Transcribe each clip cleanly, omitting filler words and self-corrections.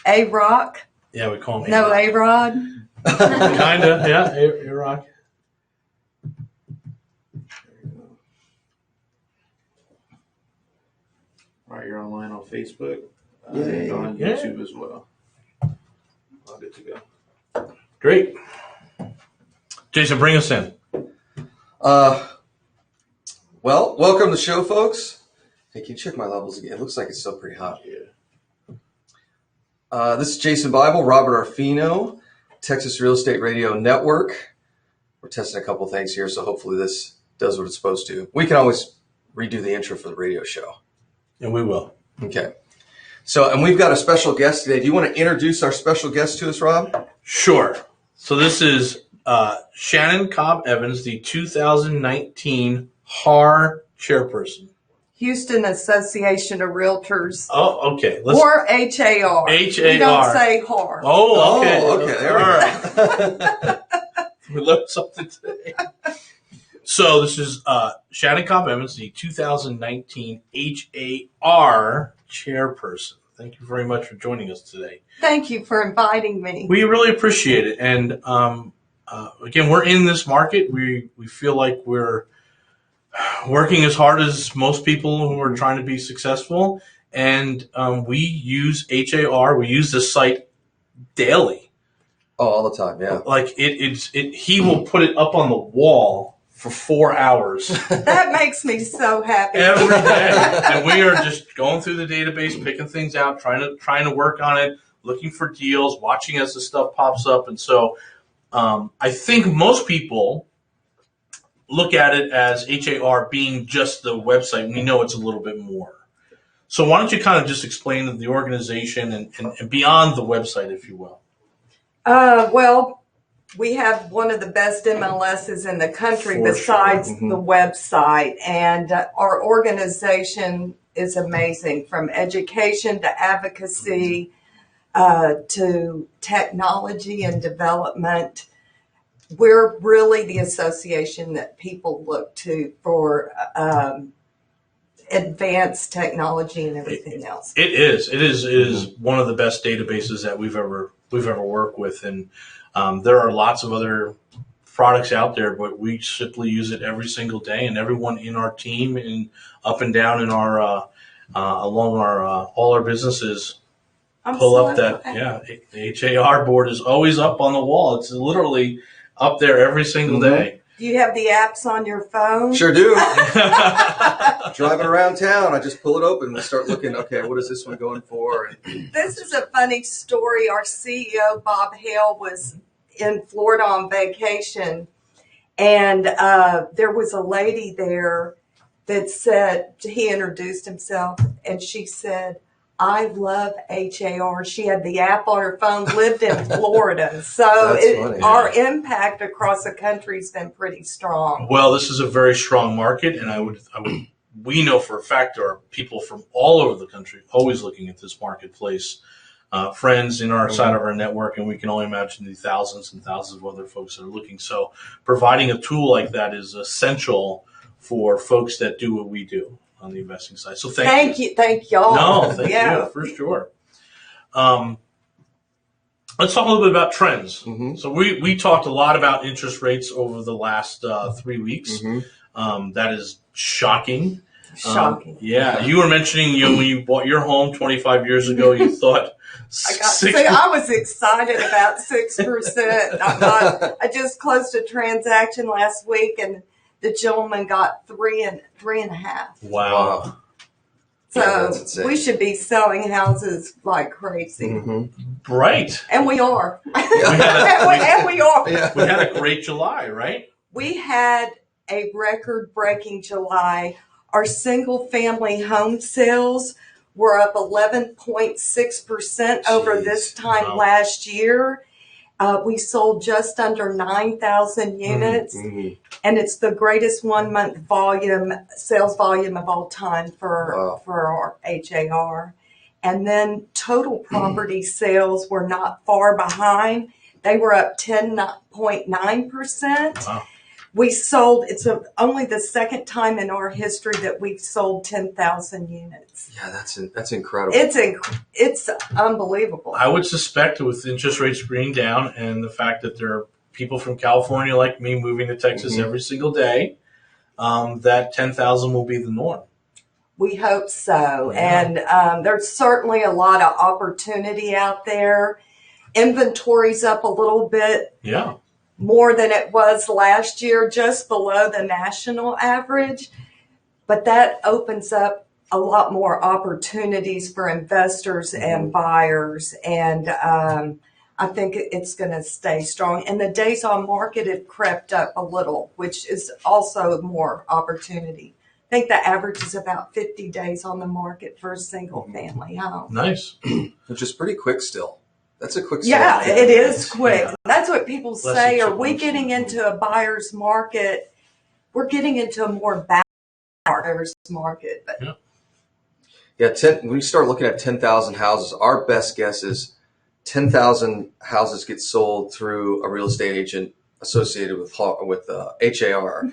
A-Rock. Yeah, we call him No, A-Rod. Kinda, yeah, A-Rock. All right, you're online on Facebook and on YouTube as well. All good to go. Great. Jason, bring us in. Well, welcome to the show, folks. Hey, can you check my levels again? It looks like it's still pretty hot. Yeah. This is Jason Bible, Robert Orfino, Texas Real Estate Radio Network. We're testing a couple things here, so hopefully this does what it's supposed to. We can always redo the intro for the radio show. And we will. Okay. So, and we've got a special guest today. Do you want to introduce our special guest to us, Rob? Sure. So this is Shannon Cobb Evans, the 2019 HAR chairperson. Houston Association of Realtors. Oh, okay. Or HAR. We don't say HAR. Oh, okay. Oh, okay. There we go. We learned something today. So this is Shannon Cobb Evans, the 2019 HAR chairperson. Thank you very much for joining us today. Thank you for inviting me. We really appreciate it. And again, we're in this market. We feel like we're working as hard as most people who are trying to be successful. And we use HAR. We use this site daily. Oh, all the time, yeah. Like he will put it up on the wall for 4 hours. That makes me so happy. Every day. And we are just going through the database, picking things out, trying to work on it, looking for deals, watching as the stuff pops up. And so I think most people look at it as HAR being just the website. We know it's a little bit more. So why don't you kind of just explain the organization and beyond the website, if you will? Well, we have one of the best MLSs in the country besides the website. And our organization is amazing, from education to advocacy to technology and development. We're really the association that people look to for advanced technology and everything else. It is one of the best databases that we've ever worked with, and there are lots of other products out there, but we simply use it every single day, and everyone in our team and up and down in our along our all our businesses pull up that the HAR board is always up on the wall. It's literally up there every single day. Do you have the apps on your phone? Sure do. Driving around town, I just pull it open and start looking, okay, what is this one going for? This is a funny story. Our CEO, Bob Hale, was in Florida on vacation, and there was a lady there that said, he introduced himself, and she said, I love HAR. She had the app on her phone, lived in Florida. So our impact across the country has been pretty strong. Well, this is a very strong market, and we know for a fact there are people from all over the country always looking at this marketplace, friends in our side of our network, and we can only imagine the thousands and thousands of other folks that are looking. So providing a tool like that is essential for folks that do what we do on the investing side. So thank you. Thank y'all. No, thank you, for sure. Let's talk a little bit about trends. So we talked a lot about interest rates over the last 3 weeks. That is shocking. Shocking. Yeah. You were mentioning when you bought your home 25 years ago, you thought I was excited about 6%. I just closed a transaction last week, and the gentleman got 3.5. Wow. So we should be selling houses like crazy. Right. And we are. We had a a great July, right? We had a record-breaking July. Our single-family home sales were up 11.6% over this time last year. We sold just under 9,000 units, and it's the greatest 1 month sales volume of all time for our HAR. And then total property sales were not far behind. They were up 10.9%. Wow. We sold, only the second time in our history that we've sold 10,000 units. Yeah, that's incredible. It's unbelievable. I would suspect with interest rates being down and the fact that there are people from California like me moving to Texas every single day, that 10,000 will be the norm. We hope so. Yeah. And there's certainly a lot of opportunity out there. Inventory's up a little bit. Yeah. More than it was last year, just below the national average. But that opens up a lot more opportunities for investors and buyers. And I think it's going to stay strong. And the days on market have crept up a little, which is also more opportunity. I think the average is about 50 days on the market for a single family home. Nice. Which is pretty quick still. That's a quick Yeah, sale. it is quick. Yeah. That's what people Less say. than Are we 2 getting months. into a buyer's market? We're getting into a more buyer's market. But Yeah, when we start looking at 10,000 houses, our best guess is 10,000 houses get sold through a real estate agent associated with HAR.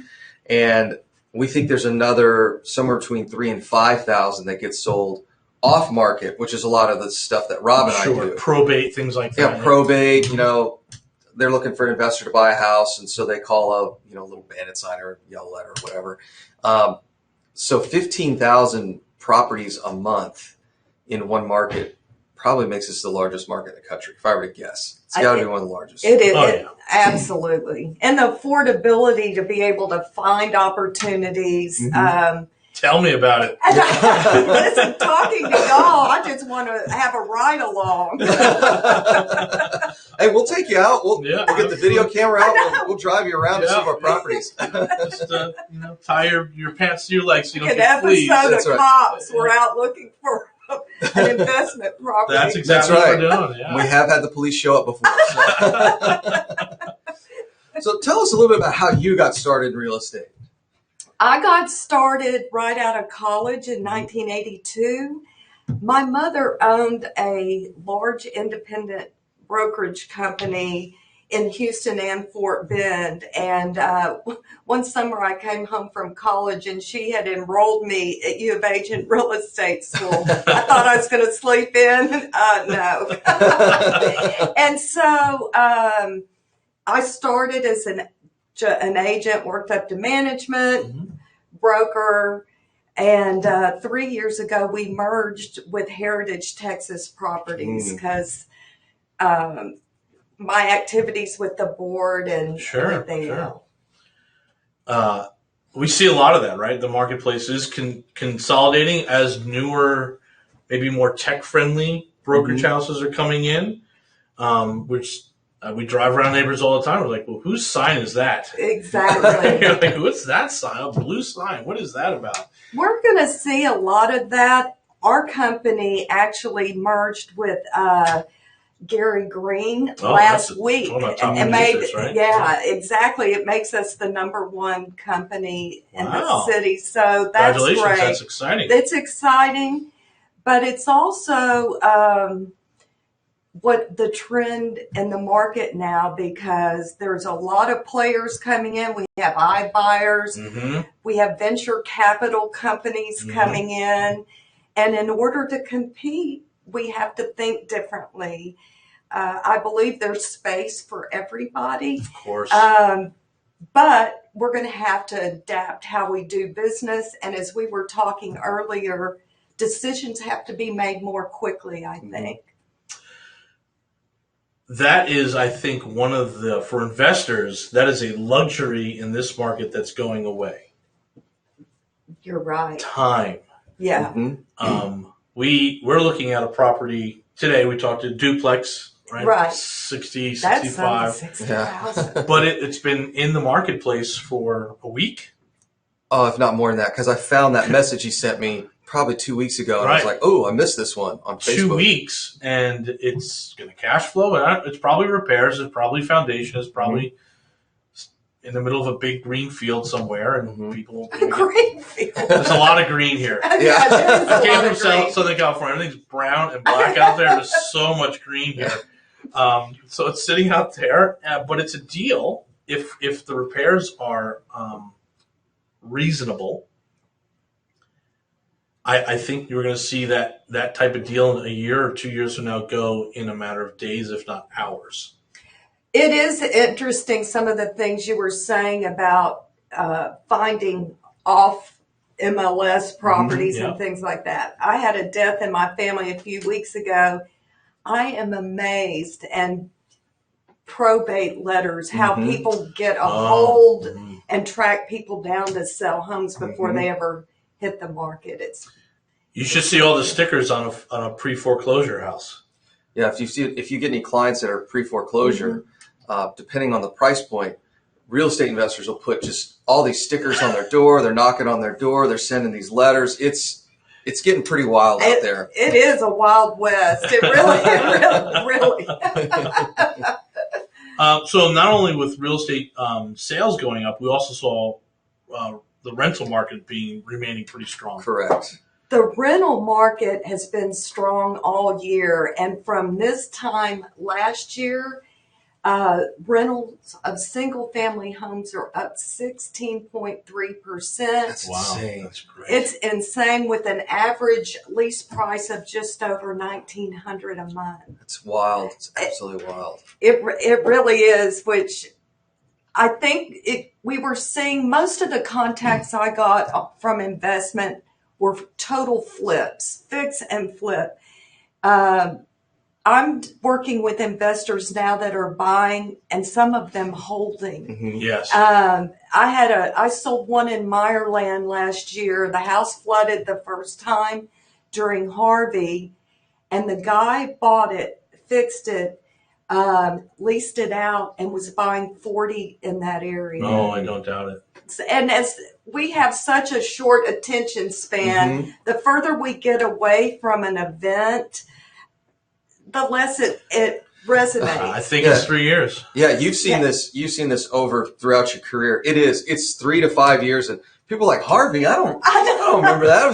And we think there's another somewhere between 3,000 and 5,000 that gets sold off market, which is a lot of the stuff that Rob and I do. Probate, things like that. Yeah, probate, they're looking for an investor to buy a house, and so they call a little bandit sign or yellow letter or whatever. So 15,000 properties a month in one market probably makes us the largest market in the country, if I were to guess. It's got to be one of the largest. it is. Oh, yeah. Absolutely. And the affordability to be able to find opportunities. Tell me about it. Listen, talking to y'all, I just want to have a ride along. Hey, we'll take you out. We'll get the video camera out. We'll drive you around to some of our properties. Just tie your pants to your legs so you don't An get fleas. episode That's of right. Cops. We're out looking for an investment property. That's exactly That's what right. we're doing. Yeah. We have had the police show up before. So tell us a little bit about how you got started in real estate. I got started right out of college in 1982. My mother owned a large independent brokerage company in Houston and Fort Bend. And one summer I came home from college and she had enrolled me at U of H in real estate school. I thought I was going to sleep in. No. And so I started as an agent, worked up to management, broker, and 3 years ago we merged with Heritage Texas Properties because my activities with the board and everything else. We see a lot of that, right? The marketplace is consolidating as newer, maybe more tech-friendly brokerage houses are coming in, which we drive around neighbors all the time. We're like, well, whose sign is that? Exactly. You're like, what's that sign? A blue sign. What is that about? We're going to see a lot of that. Our company actually merged with Gary Green last week. And made, right? Yeah, exactly. It makes us the #1 company in the city. So that's Congratulations. great. That's exciting. It's exciting, but it's also what the trend in the market now, because there's a lot of players coming in. We have iBuyers, we have venture capital companies coming in, and in order to compete, we have to think differently. I believe there's space for everybody. Of course. But we're going to have to adapt how we do business. And as we were talking earlier, decisions have to be made more quickly, I think. That is, I think, for investors, that is a luxury in this market that's going away. You're right. Time. Yeah. We're looking at a property today. We talked to duplex, right? 60, 65. 60,000. But it's been in the marketplace for a week. Oh, if not more than that, because I found that message he sent me probably 2 weeks ago, and I was like, oh, I missed this one on Facebook. 2 weeks, and it's going to cash flow. It's probably repairs. It's probably foundation. It's probably in the middle of a big green field somewhere, and people. Green field. There's a lot of green here. Yeah, there is a I came lot from of green. Southern California. Everything's brown and black out there. There's so much green here. So it's sitting out there, but it's a deal if the repairs are reasonable, I think you're going to see that type of deal in a year or 2 years from now go in a matter of days, if not hours. It is interesting, some of the things you were saying about finding off MLS properties Yeah. and things like that. I had a death in my family a few weeks ago. I am amazed, and probate letters, how people get a hold and track people down to sell homes before they ever hit the market. You should see all the stickers on a pre-foreclosure house. Yeah, if you get any clients that are pre-foreclosure, depending on the price point, real estate investors will put just all these stickers on their door. They're knocking on their door. They're sending these letters. It's getting pretty wild out there. It is a wild west. It really. So not only with real estate sales going up, we also saw the rental market remaining pretty strong. Correct. The rental market has been strong all year, and from this time last year, rentals of single-family homes are up 16.3%. That's Wow, insane. that's great. It's insane, with an average lease price of just over $1,900 a month. It's wild. It's absolutely wild. It really is, which I think we were seeing most of the contacts I got from investment were total flips, fix and flip. I'm working with investors now that are buying, and some of them holding. Yes. I sold one in Meyerland last year. The house flooded the first time during Harvey, and the guy bought it, fixed it, leased it out, and was buying 40 in that area. Oh, I don't doubt it. And as we have such a short attention span, the further we get away from an event, the less it resonates. I think it's 3 years. Yeah, you've seen this. You've seen this over throughout your career. It's 3 to 5 years, and people are like Harvey. I don't remember that.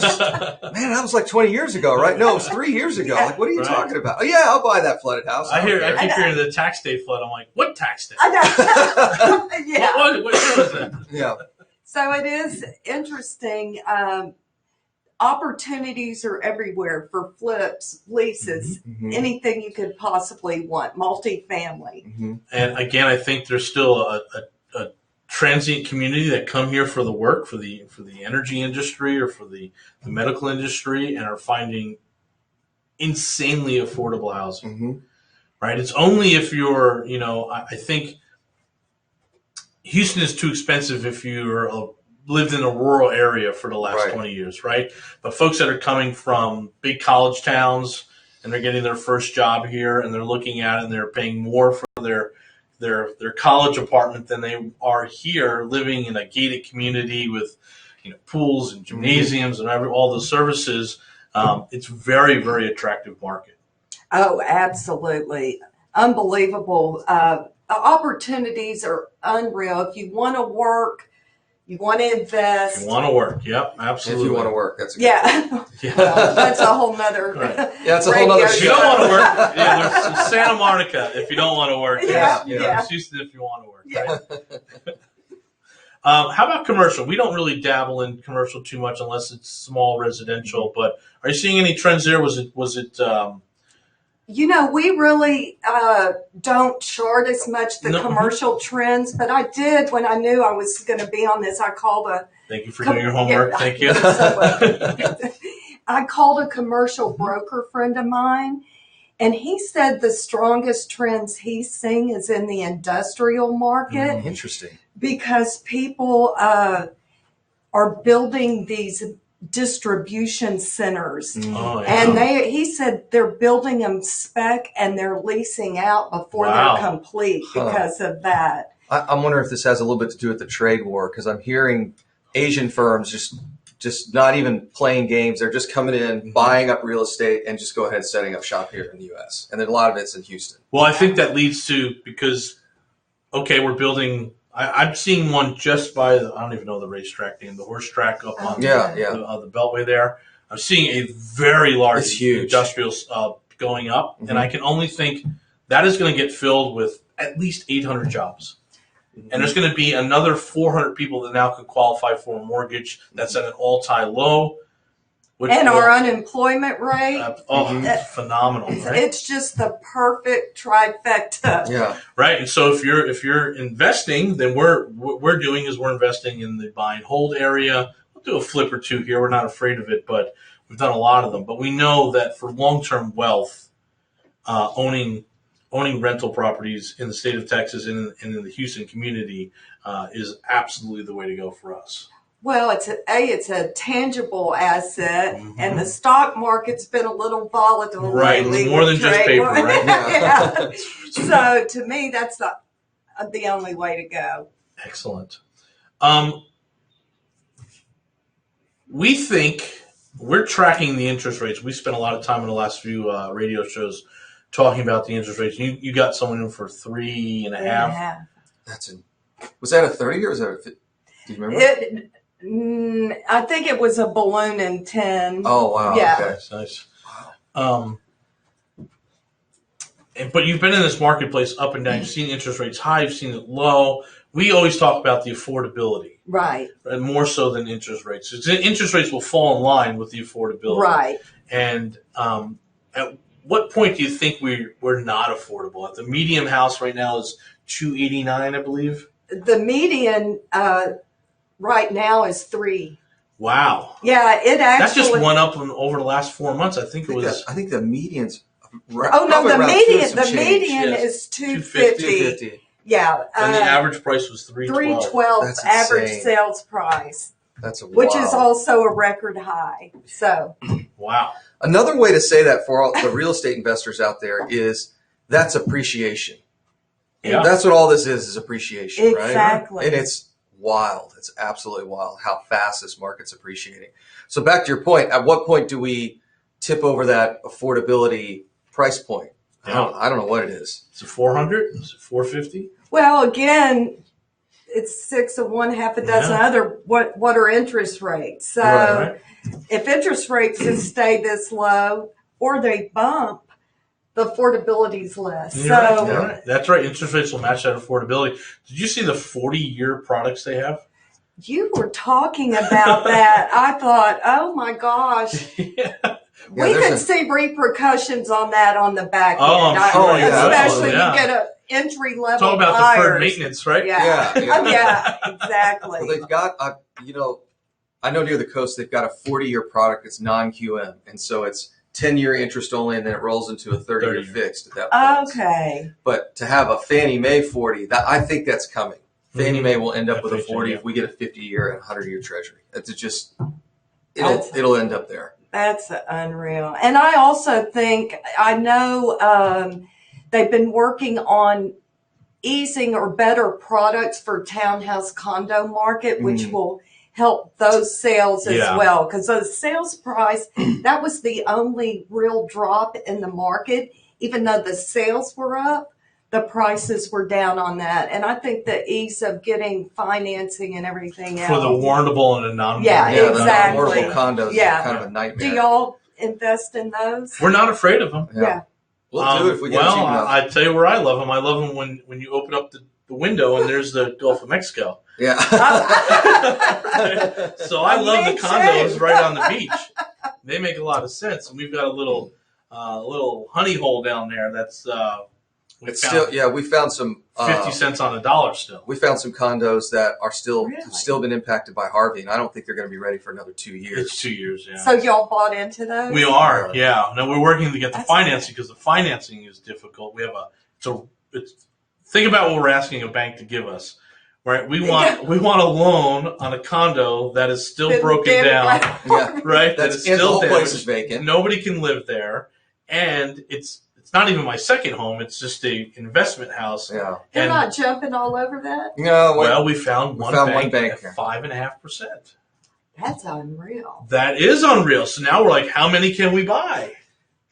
That was like 20 years ago, right? No, it was 3 years ago. Like, what are you talking about? Oh yeah, I'll buy that flooded house. I keep hearing the tax day flood. I'm like, what tax day? I know. Yeah. What year was that? Yeah. So it is interesting. Opportunities are everywhere for flips, leases, anything you could possibly want, multifamily. And again, I think there's still a transient community that come here for the work, for the energy industry or for the medical industry, and are finding insanely affordable housing. Right? It's only if you're, I think Houston is too expensive if you're lived in a rural area for the last 20 years, right? But folks that are coming from big college towns and they're getting their first job here and they're looking at it and they're paying more for their college apartment than they are here living in a gated community with pools and gymnasiums and all the services. It's very, very attractive market. Oh, absolutely. Unbelievable. The opportunities are unreal. If you want to work, you want to invest. If you want to work, yep, absolutely. If you want to work, that's a good that's a whole nother. Right. Yeah, it's a whole nother. If you don't want to work, there's Santa Monica. If you don't want to work, there's Houston. If you want to work, right? How about commercial? We don't really dabble in commercial too much unless it's small residential. But are you seeing any trends there? Was it? We really don't chart as much the commercial trends, but I did when I knew I was going to be on this. I called Thank you for doing your homework. Thank you. I called a commercial broker friend of mine, and he said the strongest trends he's seeing is in the industrial market. Interesting. Because people are building these distribution centers, and he said they're building them spec and they're leasing out before they're complete because of that. I'm wondering if this has a little bit to do with the trade war, because I'm hearing Asian firms just not even playing games. They're just coming in, buying up real estate, and just go ahead setting up shop here in the U.S. And then a lot of it's in Houston. Well, I think that leads to we're building. I'm seeing one just by I don't even know the racetrack name, the horse track up on the Beltway there. I'm seeing a very large industrial going up, and I can only think that is going to get filled with at least 800 jobs. And there's going to be another 400 people that now can qualify for a mortgage that's at an all-time low. And our unemployment rate, phenomenal, right? It's just the perfect trifecta. Yeah. Right. And so if you're investing, then what we're doing is we're investing in the buy and hold area. We'll do a flip or two here. We're not afraid of it, but we've done a lot of them. But we know that for long-term wealth, owning rental properties in the state of Texas and in the Houston community is absolutely the way to go for us. Well, it's a tangible asset, and the stock market's been a little volatile lately. Right, more than just paper, right? Yeah. So to me, that's the only way to go. Excellent. We think we're tracking the interest rates. We spent a lot of time in the last few radio shows talking about the interest rates. You got someone in for 3.5. Was that a 30 or was that a 50? Do you remember? I think it was a balloon in 10. Oh, wow. Yeah. Okay. Nice. But you've been in this marketplace up and down. You've seen interest rates high. You've seen it low. We always talk about the affordability. Right. And more so than interest rates. Interest rates will fall in line with the affordability. Right. And at what point do you think we're not affordable? At the medium house right now is $289, I believe. The median right now is 3. Wow. Yeah, it actually. That just went up over the last 4 months. I think the median's. Oh no, the median is 250. 250. Yeah. And the average price was 312. 312 That's average insane. sales price. That's which is also a record high. So. Wow. Another way to say that for all the real estate investors out there is that's appreciation. Yeah. That's what all this is appreciation, right? Exactly. And it's wild. It's absolutely wild how fast this market's appreciating. So back to your point, at what point do we tip over that affordability price point? Yeah. I don't know what it is. Is it 400? Is it 450? Well, again, it's 6 of one, half a dozen other. What are interest rates? So right. If interest rates just stay this low or they bump, the affordability's less. Right. That's right. Interest rates will match that affordability. Did you see the 40-year products they have? You were talking about that. I thought, oh my gosh. We could see repercussions on that on the back end. I'm sure. Especially you get an entry level. It's all about buyers. deferred maintenance, right? Yeah, exactly. Well, they've got, I know near the coast they've got a 40-year product that's non-QM, and so it's 10-year interest only, and then it rolls into a 30-year fixed at that point. Okay. But to have a Fannie Mae 40, I think that's coming. Fannie Mae will end up with a 40 if we get a 50-year and a 100-year Treasury. It's just it'll end up there. That's unreal. And I also think, I know they've been working on easing or better products for townhouse condo market, which will help those sales as well. Because the sales price, that was the only real drop in the market. Even though the sales were up, the prices were down on that. And I think the ease of getting financing and everything else. For the warrantable and the non-warrantable. Yeah, exactly. The non-warrantable condos are kind of a nightmare. Do y'all invest in those? We're not afraid of them. Yeah. We'll do it if we get cheap enough. I tell you where I love them. I love them when you open up the window and there's the Gulf of Mexico. Yeah. So I love the condos right on the beach. They make a lot of sense. And we've got a little honey hole down there that's we found some 50 cents on the dollar still. We found some condos that are still been impacted by Harvey, and I don't think they're going to be ready for another 2 years. It's 2 years, yeah. So y'all bought into those? We are, yeah. Now we're working to get the financing because the financing is difficult. We have think about what we're asking a bank to give us. Right, we want a loan on a condo that is still broken down, right? That is still damaged. Place is vacant. Nobody can live there, and it's not even my second home. It's just a investment house. Yeah, they're not jumping all over that. No, well, we found one bank at 5.5%. That's unreal. That is unreal. So now we're like, how many can we buy?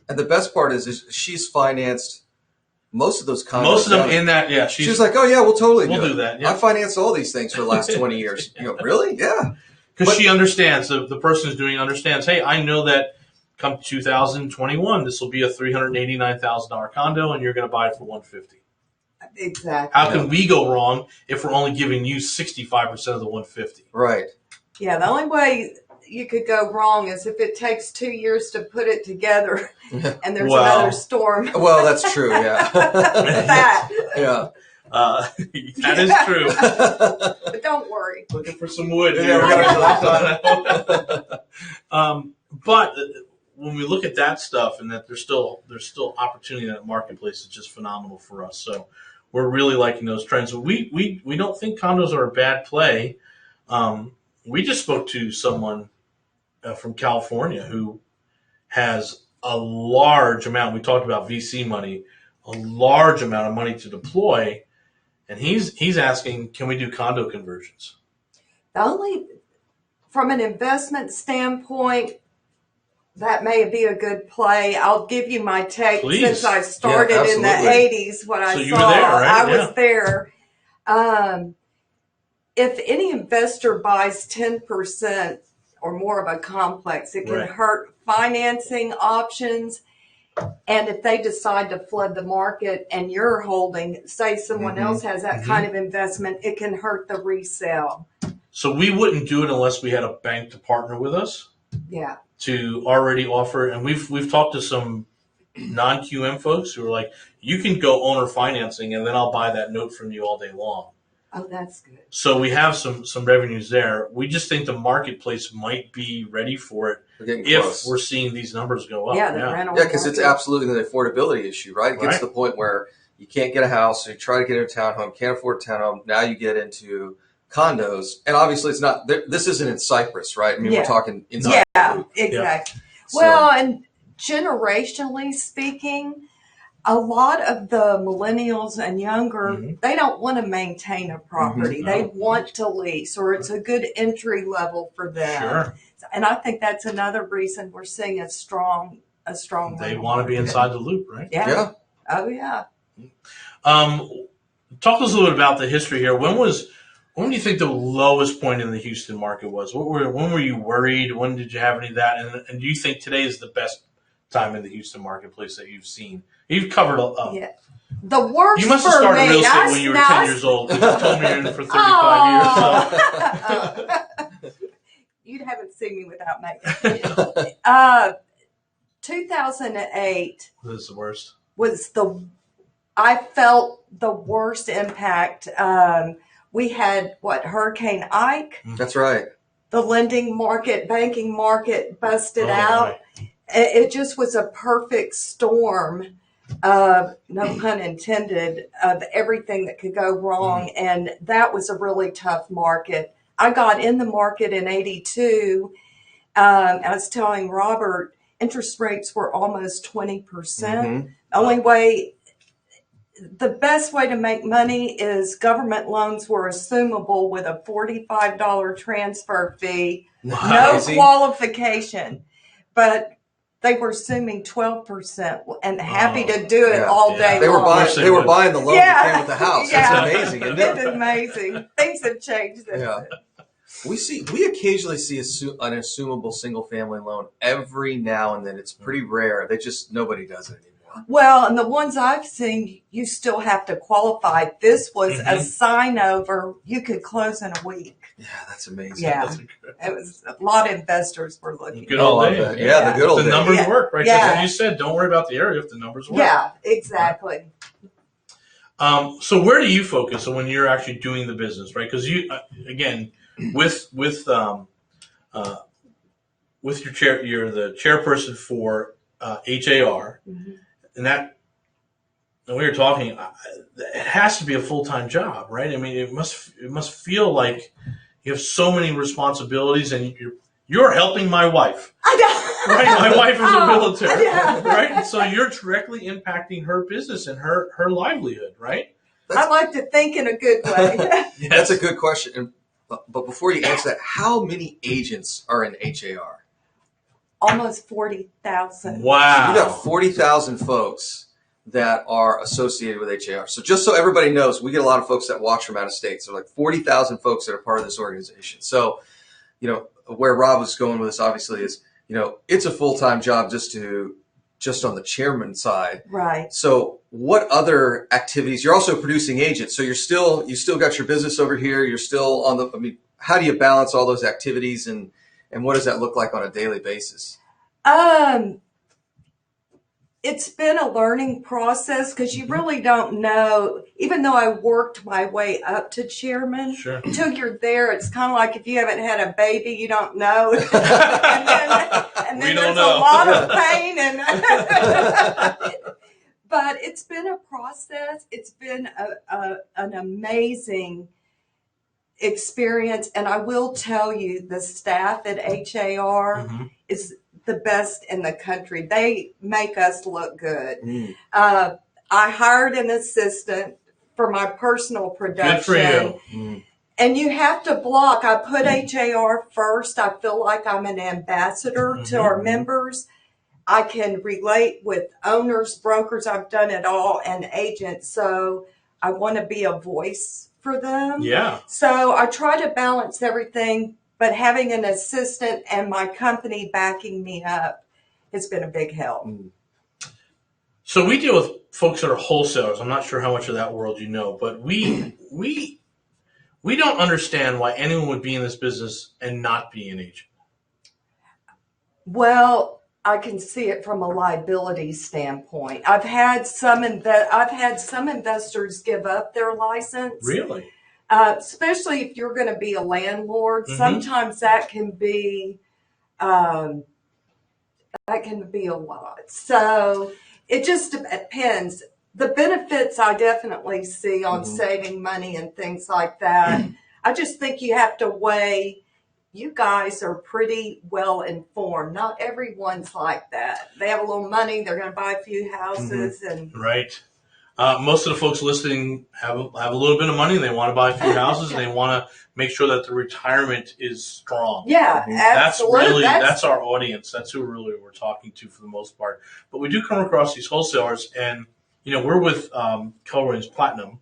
And the best part is she's financed most of those condos. Most of them in that, yeah. She's like, oh yeah, we'll do that. Yeah. I financed all these things for the last 20 years. You go, really? Yeah. Because she understands, the person who's doing it understands, hey, I know that come 2021, this will be a $389,000 condo, and you're going to buy it for $150,000. Exactly. How can we go wrong if we're only giving you 65% of the 150? Right. Yeah, the only way you could go wrong is if it takes 2 years to put it together and there's another storm. Well, that's true. Yeah. That. Yeah. That is true. But don't worry. Looking for some wood. Yeah, Here. we But when we look at that stuff, and that there's still opportunity in that marketplace, it's just phenomenal for us. So we're really liking those trends. We don't think condos are a bad play. We just spoke to someone from California who has a large amount. We talked about VC money, a large amount of money to deploy, and he's asking, can we do condo conversions? From an investment standpoint, that may be a good play. I'll give you my take. Please. Since I started in the absolutely. 80s, what I So you saw. were there, right? I Yeah. was there. If any investor buys 10% or more of a complex, it can Right. hurt financing options. And if they decide to flood the market and you're holding, say someone else has that kind of investment, it can hurt the resale. So we wouldn't do it unless we had a bank to partner with us Yeah. to already offer. And we've talked to some non-QM folks who are like, you can go owner financing, and then I'll buy that note from you all day long. Oh, that's good. So we have some revenues there. We just think the marketplace might be ready for it We're getting if close. we're seeing these numbers go up. Yeah, the rental. Yeah, because it's market. absolutely an affordability issue, right? It gets to the point where you can't get a house, so you try to get a townhome, can't afford a townhome. Now you get into condos, and obviously it's not. This isn't in Cyprus, right? I mean, Yeah. we're talking inside. Yeah, exactly. So- Well, and generationally speaking, a lot of the millennials and younger, they don't want to maintain a property. They want to lease, or it's a good entry level for them. Sure. And I think that's another reason we're seeing a strong. They want to be inside the loop, right? Yeah. Yeah. Oh yeah. Talk to us a little bit about the history here. When do you think the lowest point in the Houston market was? When were you worried? When did you have any of that? And do you think today is the best time in the Houston marketplace that you've seen? You've covered Yeah. The worst You must have for started me. real estate when you were 10 years old. You told me you're in it for 35 years. So. You haven't seen me without makeup. 2008 This is the worst. was I felt the worst impact. We had Hurricane Ike, That's right. the lending market, banking market busted Oh, out. right. It just was a perfect storm of, no pun intended, of everything that could go wrong. And that was a really tough market. I got in the market in 82. I was telling Robert, interest rates were almost 20%. The best way to make money is government loans were assumable with a $45 transfer fee, no Amazing. qualification. But they were assuming 12% and happy to do it all day They were long. they were buying the loan that came with the house. Yeah. That's amazing, isn't it? It's amazing. Things have changed since Yeah. then. We occasionally see an assumable single family loan every now and then. It's pretty rare. Nobody does it anymore. Well, and the ones I've seen, you still have to qualify. This was a sign over. You could close in a week. Yeah, that's amazing. Yeah. It was a lot of investors were looking. Good old days. Yeah, the good old If the days. numbers work, right? Yeah. That's what you said. Don't worry about the area if the numbers work. Yeah, exactly. So where do you focus when you're actually doing the business, right? Because you, again, with your chair, you're the chairperson for HAR, and that. And we were talking. It has to be a full-time job, right? I mean, it must feel like you have so many responsibilities, and you're helping my wife. I know. Right, my wife is a military, yeah. right? So you're directly impacting her business and her livelihood, right? I like to think in a good way. That's a good question. But before you answer that, how many agents are in HAR? Almost 40,000. Wow. You got 40,000 folks that are associated with HAR. So just so everybody knows, we get a lot of folks that watch from out of state. So like 40,000 folks that are part of this organization. So, where Rob was going with this obviously is, it's a full-time job just to just on the chairman side. Right. So what other activities? You're also a producing agent, so you still got your business over here. You're still on the. I mean, how do you balance all those activities, and what does that look like on a daily basis? It's been a learning process because you really don't know, even though I worked my way up to chairman, Sure. until you're there, it's kind of like if you haven't had a baby, you don't know. and then We don't there's know. a lot of pain. But it's been a process. It's been an amazing experience. And I will tell you, the staff at HAR is the best in the country. They make us look good. I hired an assistant for my personal production. Good for you. And you have to block. I put HAR first. I feel like I'm an ambassador to our members. I can relate with owners, brokers. I've done it all, and agents. So I want to be a voice for them. Yeah. So I try to balance everything, but having an assistant and my company backing me up has been a big help. So we deal with folks that are wholesalers. I'm not sure how much of that world you know, but we don't understand why anyone would be in this business and not be an agent. Well, I can see it from a liability standpoint. I've had some investors give up their license. Really? Especially if you're going to be a landlord. Sometimes that can be a lot. So it just depends. The benefits I definitely see on saving money and things like that. I just think you have to weigh. You guys are pretty well informed. Not everyone's like that. They have a little money. They're going to buy a few houses and right. Most of the folks listening have a little bit of money. And they want to buy a few houses, and they want to make sure that the retirement is strong. Yeah, absolutely. That's our audience. That's who we're talking to for the most part. But we do come across these wholesalers, and we're with Keller Williams Platinum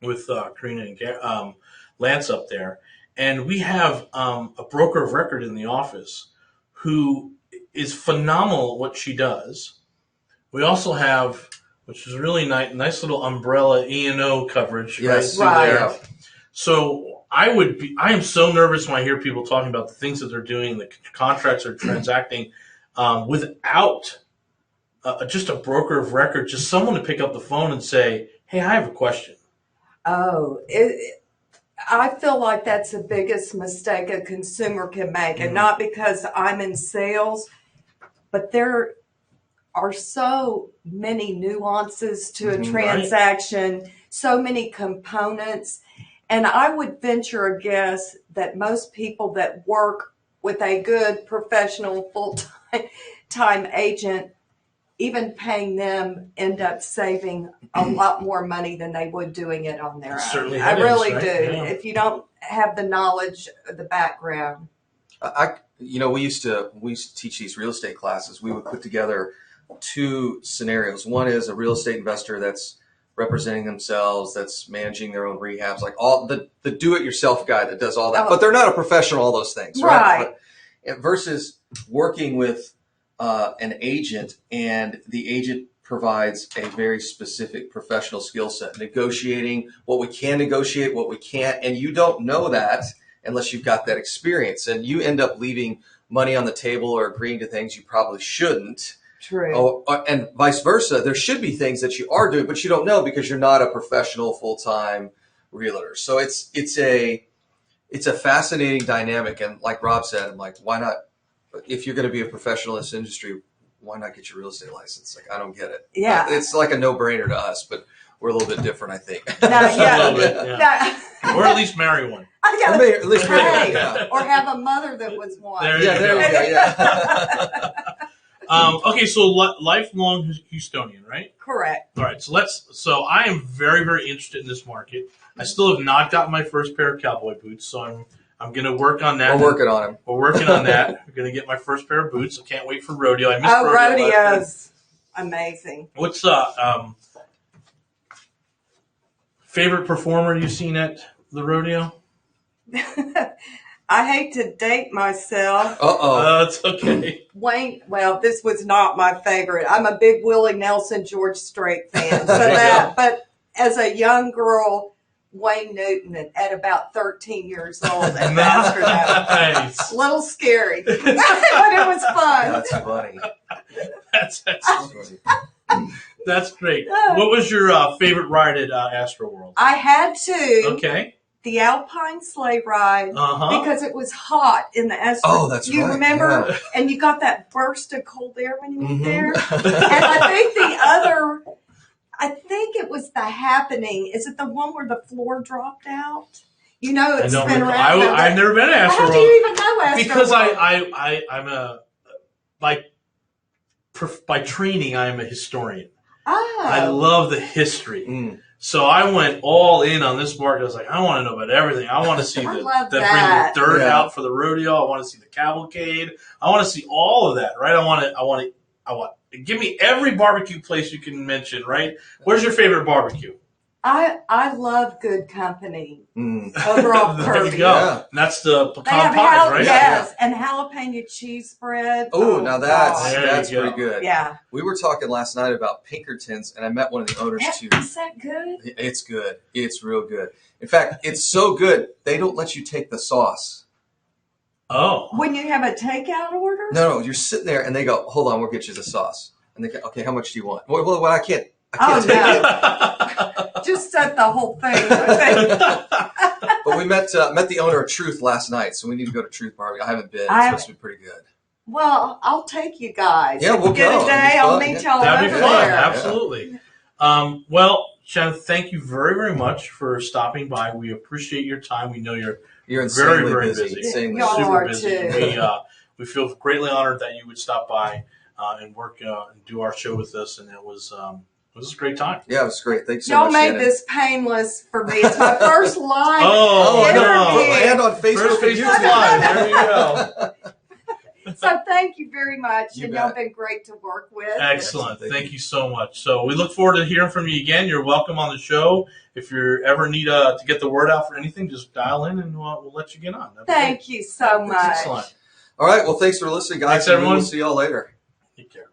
with Karina and Lance up there. And we have a broker of record in the office who is phenomenal at what she does. We also have, which is really nice little umbrella E&O coverage right through there. So I am so nervous when I hear people talking about the things that they're doing, the contracts they're transacting, without just a broker of record, just someone to pick up the phone and say, "Hey, I have a question." Oh, I feel like that's the biggest mistake a consumer can make, and not because I'm in sales, but there are so many nuances to a transaction, so many components, and I would venture a guess that most people that work with a good professional full-time agent, even paying them, end up saving a lot more money than they would doing it on their own. Certainly I really right? do. Yeah. If you don't have the knowledge, the background. We used to teach these real estate classes. We would put together two scenarios. One is a real estate investor that's representing themselves, that's managing their own rehabs, like all the do-it-yourself guy that does all that, but they're not a professional, all those things, right? Versus working with an agent, and the agent provides a very specific professional skill set, negotiating what we can negotiate, what we can't, and you don't know that unless you've got that experience, and you end up leaving money on the table or agreeing to things you probably shouldn't. True. And vice versa. There should be things that you are doing, but you don't know because you're not a professional full-time realtor. So it's a fascinating dynamic, and like Rob said, I'm like, why not? If you're going to be a professional in this industry, why not get your real estate license? Like, I don't get it. Yeah. It's like a no-brainer to us, but we're a little bit different, I think. A little bit, yeah. Or at least marry one. At least marry one, yeah. Or have a mother that was one. There you go. Yeah. Okay, so lifelong Houstonian, right? Correct. All right, so I am very, very interested in this market. I still have not got my first pair of cowboy boots, so I'm going to work on that. We're working on them. We're working on that. We're going to get my first pair of boots. I can't wait for rodeo. I missed rodeo. Rodeo's amazing. What's favorite performer you've seen at the rodeo? I hate to date myself. It's okay. Wayne, well, this was not my favorite. I'm a big Willie Nelson, George Strait fan. So There you that, but as a young girl, Wayne Newton at about 13 years old at the Astrodome. Nice. A little scary, but it was fun. That's funny. That's funny. That's great. What was your favorite ride at Astroworld? I had to. Okay. The Alpine sleigh ride because it was hot in the Astrodome. Oh, that's you right. remember? Yeah. And you got that burst of cold air when you were there. And I think it was the Happening. Is it the one where the floor dropped out? You know, it's been around. I've never been to Astroworld. How do you even know Astroworld? Because I'm a by training I'm a historian. Oh. I love the history. Mm. So I went all in on this market. I was like, I want to know about everything. I want to see I the love bring that. the dirt Yeah. out for the rodeo. I want to see the cavalcade. I want to see all of that, right? I want give me every barbecue place you can mention, right? Where's your favorite barbecue? I love Good Company Mm. over off There you Kirby. go. Yeah. And that's the They pecan have pies, right? yes, and jalapeno cheese spread. Oh, now that's God. There you go. pretty good. Yeah. We were talking last night about Pinkertons, and I met one of the owners too. Is that good? It's good. It's real good. In fact, it's so good they don't let you take the sauce. Oh. When you have a takeout order? No, you're sitting there, and they go, "Hold on, we'll get you the sauce." And they go, "Okay, how much do you want?" Well, I can't Oh, take no. it. Just set the whole thing. But we met the owner of Truth last night, so we need to go to Truth Barbecue. I haven't been. It's supposed to be pretty good. Well, I'll take you guys. Yeah, If we'll you get go. a day, It'd be I'll fun. meet y'all That'd be over fun. there. Absolutely. Well, Shannon, thank you very, very much for stopping by. We appreciate your time. We know you're You're very, insanely very busy. busy. Insanely Y'all busy. super are busy. too. We feel greatly honored that you would stop by and work and do our show with us, and it was a great time. Yeah, it was great. Thanks so Y'all much, made Shannon. this painless for me. It's my first live Oh, I know. interview. And on Facebook First and Facebook YouTube. Live. There you go. So thank you very much. You and bet. y'all been great to work with. Excellent. Thank Thank you so much. So we look forward to hearing from you again. You're welcome on the show. If you ever need to get the word out for anything, just dial in and we'll let you get on. That'd be Thank you so great. much. Excellent. All right. Well, thanks for listening, guys. Thanks, and everyone. We'll see y'all later. Take care.